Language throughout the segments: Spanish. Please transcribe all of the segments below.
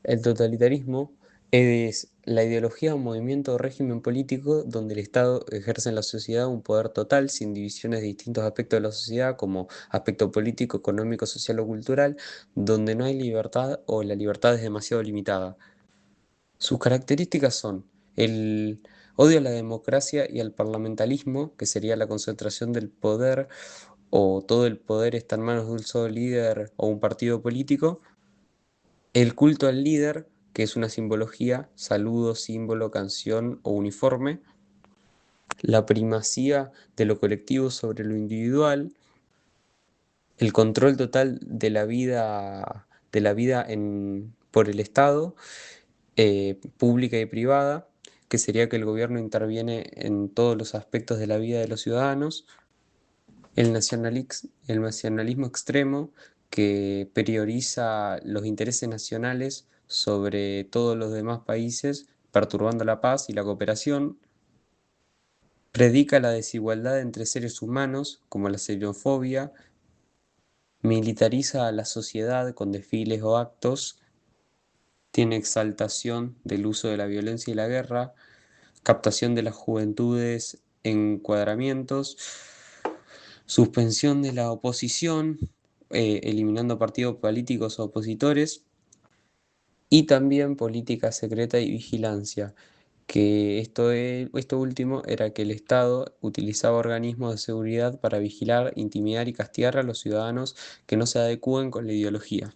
El totalitarismo es la ideología o movimiento o régimen político donde el Estado ejerce en la sociedad un poder total sin divisiones de distintos aspectos de la sociedad como aspecto político, económico, social o cultural, donde no hay libertad o la libertad es demasiado limitada. Sus características son el odio a la democracia y al parlamentarismo, que sería la concentración del poder o todo el poder está en manos de un solo líder o un partido político. El culto al líder, que es una simbología, saludo, símbolo, canción o uniforme. La primacía de lo colectivo sobre lo individual. El control total de la vida por el Estado, pública y privada, que sería que el gobierno interviene en todos los aspectos de la vida de los ciudadanos. El nacionalismo extremo, que prioriza los intereses nacionales sobre todos los demás países, perturbando la paz y la cooperación. Predica la desigualdad entre seres humanos, como la xenofobia. Militariza a la sociedad con desfiles o actos. Tiene exaltación del uso de la violencia y la guerra. Captación de las juventudes en encuadramientos. Suspensión de la oposición, eliminando partidos políticos o opositores, y también política secreta y vigilancia, que esto último era que el Estado utilizaba organismos de seguridad para vigilar, intimidar y castigar a los ciudadanos que no se adecúen con la ideología.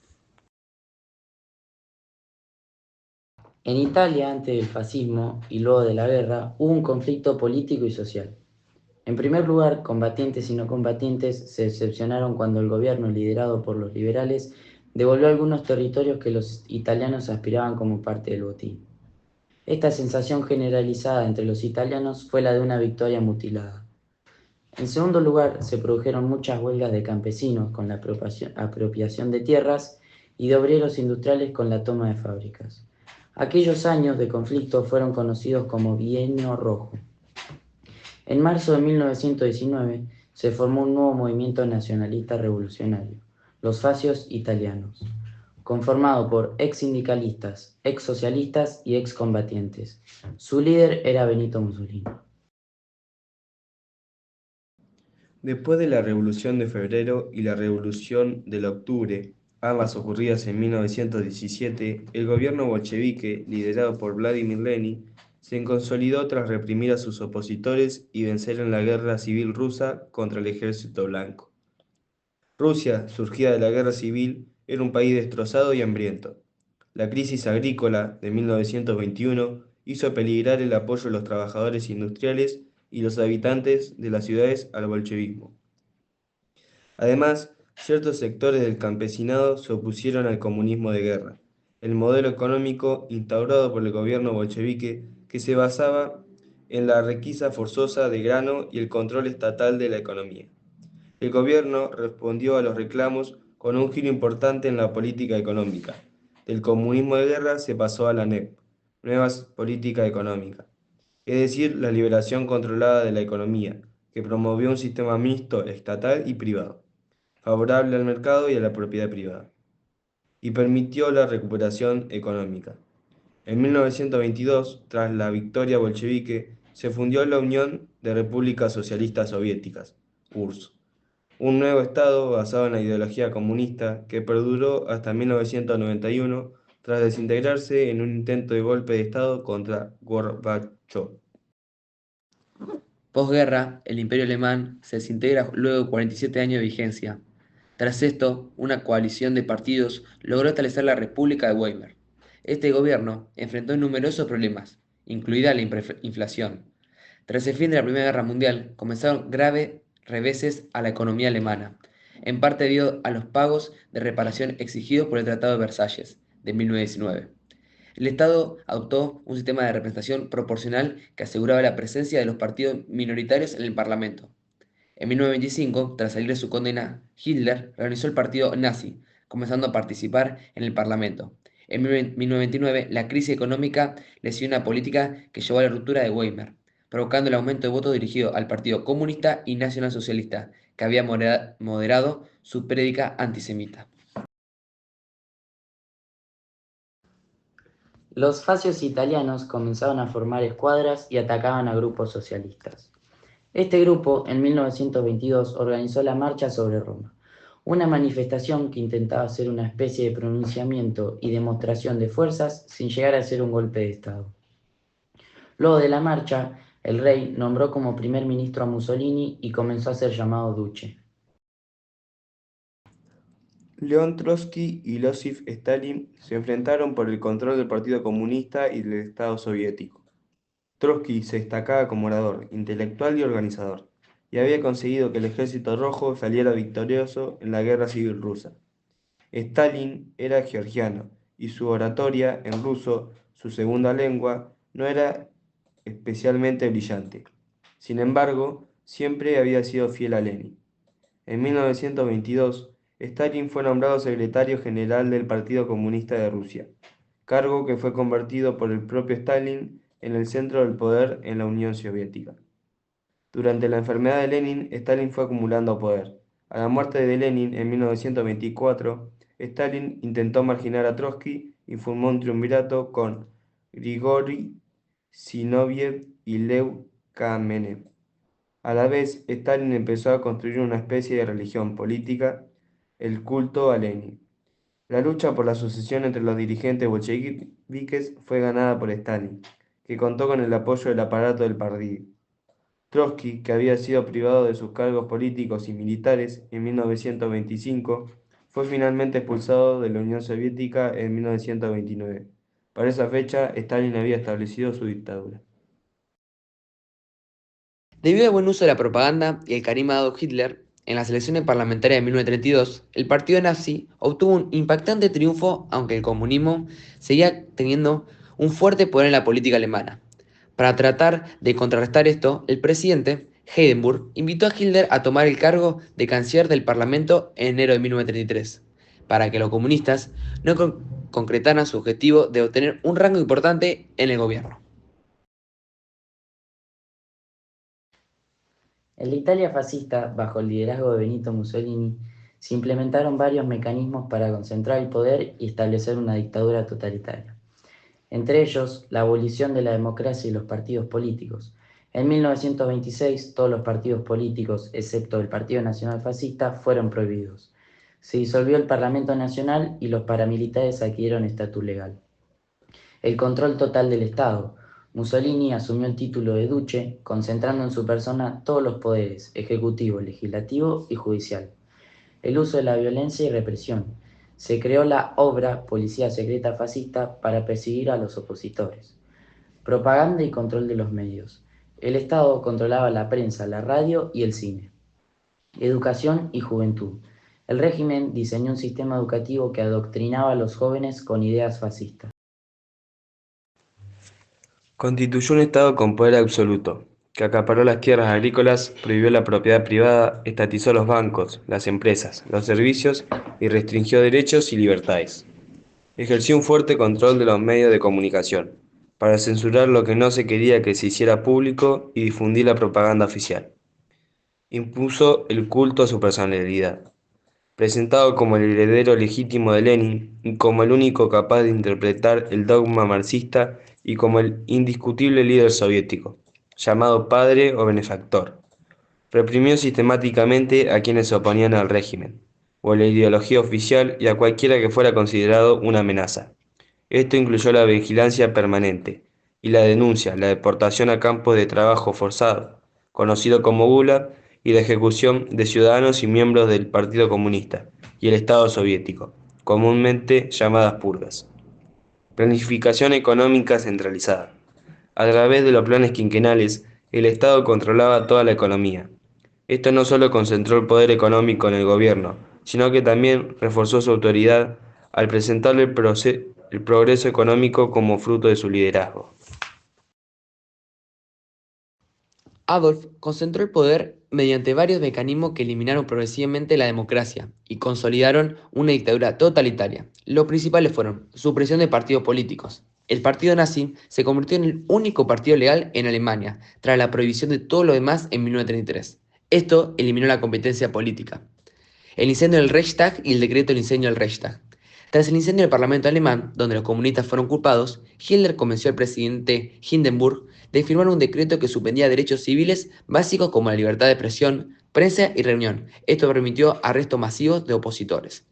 En Italia, antes del fascismo y luego de la guerra, hubo un conflicto político y social. En primer lugar, combatientes y no combatientes se decepcionaron cuando el gobierno, liderado por los liberales, devolvió algunos territorios que los italianos aspiraban como parte del botín. Esta sensación generalizada entre los italianos fue la de una victoria mutilada. En segundo lugar, se produjeron muchas huelgas de campesinos con la apropiación de tierras y de obreros industriales con la toma de fábricas. Aquellos años de conflicto fueron conocidos como Bienio Rojo. En marzo de 1919 se formó un nuevo movimiento nacionalista revolucionario, los Fascios Italianos, conformado por ex sindicalistas, ex socialistas y ex combatientes. Su líder era Benito Mussolini. Después de la Revolución de Febrero y la Revolución del Octubre, ambas ocurridas en 1917, el gobierno bolchevique, liderado por Vladimir Lenin, se consolidó tras reprimir a sus opositores y vencer en la guerra civil rusa contra el ejército blanco. Rusia, surgida de la guerra civil, era un país destrozado y hambriento. La crisis agrícola de 1921 hizo peligrar el apoyo de los trabajadores industriales y los habitantes de las ciudades al bolchevismo. Además, ciertos sectores del campesinado se opusieron al comunismo de guerra, el modelo económico instaurado por el gobierno bolchevique que se basaba en la requisa forzosa de grano y el control estatal de la economía. El gobierno respondió a los reclamos con un giro importante en la política económica. Del comunismo de guerra se pasó a la NEP, Nuevas Política Económica, es decir, la liberación controlada de la economía, que promovió un sistema mixto estatal y privado, favorable al mercado y a la propiedad privada, y permitió la recuperación económica. En 1922, tras la victoria bolchevique, se fundió la Unión de Repúblicas Socialistas Soviéticas, URSS, un nuevo Estado basado en la ideología comunista que perduró hasta 1991 tras desintegrarse en un intento de golpe de Estado contra Gorbachev. Posguerra, el Imperio Alemán se desintegra luego de 47 años de vigencia. Tras esto, una coalición de partidos logró establecer la República de Weimar. Este gobierno enfrentó numerosos problemas, incluida la inflación. Tras el fin de la Primera Guerra Mundial, comenzaron graves reveses a la economía alemana, en parte debido a los pagos de reparación exigidos por el Tratado de Versalles de 1919. El Estado adoptó un sistema de representación proporcional que aseguraba la presencia de los partidos minoritarios en el Parlamento. En 1925, tras salir de su condena, Hitler reorganizó el partido nazi, comenzando a participar en el Parlamento. En 1929, la crisis económica le siguió una política que llevó a la ruptura de Weimar, provocando el aumento de votos dirigido al Partido Comunista y Nacionalsocialista, que había moderado su prédica antisemita. Los fascios italianos comenzaron a formar escuadras y atacaban a grupos socialistas. Este grupo, en 1922, organizó la Marcha sobre Roma, una manifestación que intentaba ser una especie de pronunciamiento y demostración de fuerzas sin llegar a ser un golpe de Estado. Luego de la marcha, el rey nombró como primer ministro a Mussolini y comenzó a ser llamado duce. León Trotsky y Joseph Stalin se enfrentaron por el control del Partido Comunista y del Estado soviético. Trotsky se destacaba como orador, intelectual y organizador, y había conseguido que el Ejército Rojo saliera victorioso en la Guerra Civil Rusa. Stalin era georgiano, y su oratoria en ruso, su segunda lengua, no era especialmente brillante. Sin embargo, siempre había sido fiel a Lenin. En 1922, Stalin fue nombrado secretario general del Partido Comunista de Rusia, cargo que fue convertido por el propio Stalin en el centro del poder en la Unión Soviética. Durante la enfermedad de Lenin, Stalin fue acumulando poder. A la muerte de Lenin en 1924, Stalin intentó marginar a Trotsky y formó un triunvirato con Grigori Zinoviev y Lev Kamenev. A la vez, Stalin empezó a construir una especie de religión política, el culto a Lenin. La lucha por la sucesión entre los dirigentes bolcheviques fue ganada por Stalin, que contó con el apoyo del aparato del partido. Trotsky, que había sido privado de sus cargos políticos y militares en 1925, fue finalmente expulsado de la Unión Soviética en 1929. Para esa fecha, Stalin había establecido su dictadura. Debido al buen uso de la propaganda y el carisma de Adolf Hitler, en las elecciones parlamentarias de 1932, el partido nazi obtuvo un impactante triunfo, aunque el comunismo seguía teniendo un fuerte poder en la política alemana. Para tratar de contrarrestar esto, el presidente Hindenburg invitó a Hitler a tomar el cargo de canciller del Parlamento en enero de 1933, para que los comunistas no concretaran su objetivo de obtener un rango importante en el gobierno. En la Italia fascista, bajo el liderazgo de Benito Mussolini, se implementaron varios mecanismos para concentrar el poder y establecer una dictadura totalitaria. Entre ellos, la abolición de la democracia y los partidos políticos. En 1926, todos los partidos políticos, excepto el Partido Nacional Fascista, fueron prohibidos. Se disolvió el Parlamento Nacional y los paramilitares adquirieron estatus legal. El control total del Estado. Mussolini asumió el título de duce, concentrando en su persona todos los poderes, ejecutivo, legislativo y judicial. El uso de la violencia y represión. Se creó la obra Policía Secreta Fascista para perseguir a los opositores. Propaganda y control de los medios. El Estado controlaba la prensa, la radio y el cine. Educación y juventud. El régimen diseñó un sistema educativo que adoctrinaba a los jóvenes con ideas fascistas. Constituyó un Estado con poder absoluto, que acaparó las tierras agrícolas, prohibió la propiedad privada, estatizó los bancos, las empresas, los servicios y restringió derechos y libertades. Ejerció un fuerte control de los medios de comunicación, para censurar lo que no se quería que se hiciera público y difundir la propaganda oficial. Impuso el culto a su personalidad, presentado como el heredero legítimo de Lenin y como el único capaz de interpretar el dogma marxista y como el indiscutible líder soviético, llamado padre o benefactor. Reprimió sistemáticamente a quienes se oponían al régimen, o a la ideología oficial y a cualquiera que fuera considerado una amenaza. Esto incluyó la vigilancia permanente y la denuncia, la deportación a campos de trabajo forzado, conocido como Gulag, y la ejecución de ciudadanos y miembros del Partido Comunista y el Estado soviético, comúnmente llamadas purgas. Planificación económica centralizada. A través de los planes quinquenales, el Estado controlaba toda la economía. Esto no solo concentró el poder económico en el gobierno, sino que también reforzó su autoridad al presentar el progreso económico como fruto de su liderazgo. Adolf concentró el poder mediante varios mecanismos que eliminaron progresivamente la democracia y consolidaron una dictadura totalitaria. Los principales fueron supresión de partidos políticos. El partido nazi se convirtió en el único partido legal en Alemania, tras la prohibición de todo lo demás en 1933. Esto eliminó la competencia política. El incendio del Reichstag y el decreto del incendio del Reichstag. Tras el incendio del Parlamento alemán, donde los comunistas fueron culpados, Hitler convenció al presidente Hindenburg de firmar un decreto que suspendía derechos civiles básicos como la libertad de expresión, prensa y reunión. Esto permitió arrestos masivos de opositores.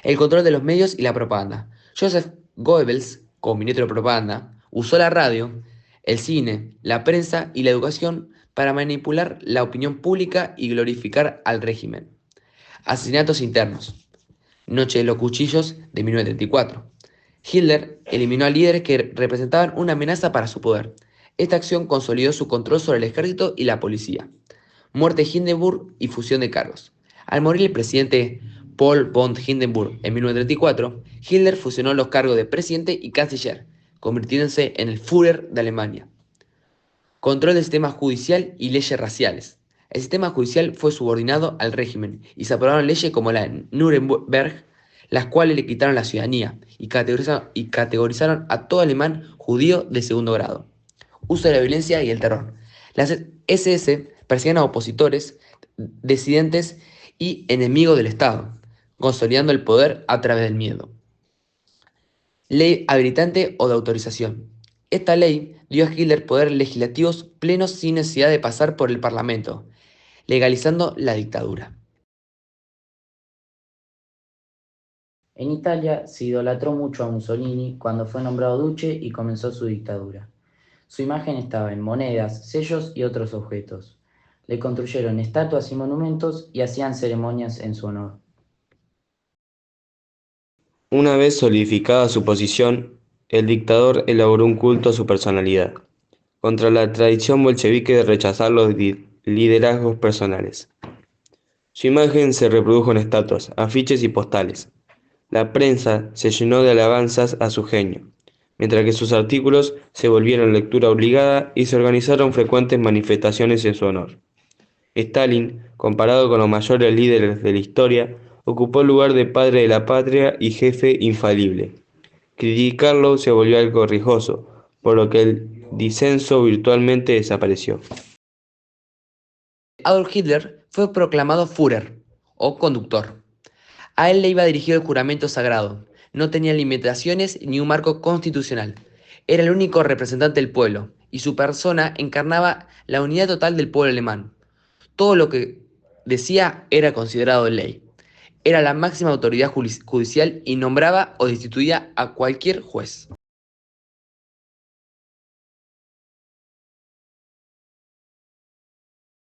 El control de los medios y la propaganda. Joseph Goebbels, como ministro de propaganda, usó la radio, el cine, la prensa y la educación para manipular la opinión pública y glorificar al régimen. Asesinatos internos. Noche de los Cuchillos de 1934. Hitler eliminó a líderes que representaban una amenaza para su poder. Esta acción consolidó su control sobre el ejército y la policía. Muerte de Hindenburg y fusión de cargos. Al morir el presidente Paul von Hindenburg en 1934, Hitler fusionó los cargos de presidente y canciller, convirtiéndose en el Führer de Alemania. Control del sistema judicial y leyes raciales. El sistema judicial fue subordinado al régimen y se aprobaron leyes como la de Nuremberg, las cuales le quitaron la ciudadanía y categorizaron a todo alemán judío de segundo grado. Uso de la violencia y el terror. Las SS perseguían a opositores, disidentes y enemigos del Estado, consolidando el poder a través del miedo. Ley habilitante o de autorización. Esta ley dio a Hitler poderes legislativos plenos sin necesidad de pasar por el Parlamento, legalizando la dictadura. En Italia se idolatró mucho a Mussolini cuando fue nombrado duce y comenzó su dictadura. Su imagen estaba en monedas, sellos y otros objetos. Le construyeron estatuas y monumentos y hacían ceremonias en su honor. Una vez solidificada su posición, el dictador elaboró un culto a su personalidad, contra la tradición bolchevique de rechazar los liderazgos personales. Su imagen se reprodujo en estatuas, afiches y postales. La prensa se llenó de alabanzas a su genio, mientras que sus artículos se volvieron lectura obligada y se organizaron frecuentes manifestaciones en su honor. Stalin, comparado con los mayores líderes de la historia, ocupó el lugar de padre de la patria y jefe infalible. Criticarlo se volvió algo riesgoso, por lo que el disenso virtualmente desapareció. Adolf Hitler fue proclamado Führer, o conductor. A él le iba dirigido el juramento sagrado. No tenía limitaciones ni un marco constitucional. Era el único representante del pueblo, y su persona encarnaba la unidad total del pueblo alemán. Todo lo que decía era considerado ley. Era la máxima autoridad judicial y nombraba o destituía a cualquier juez.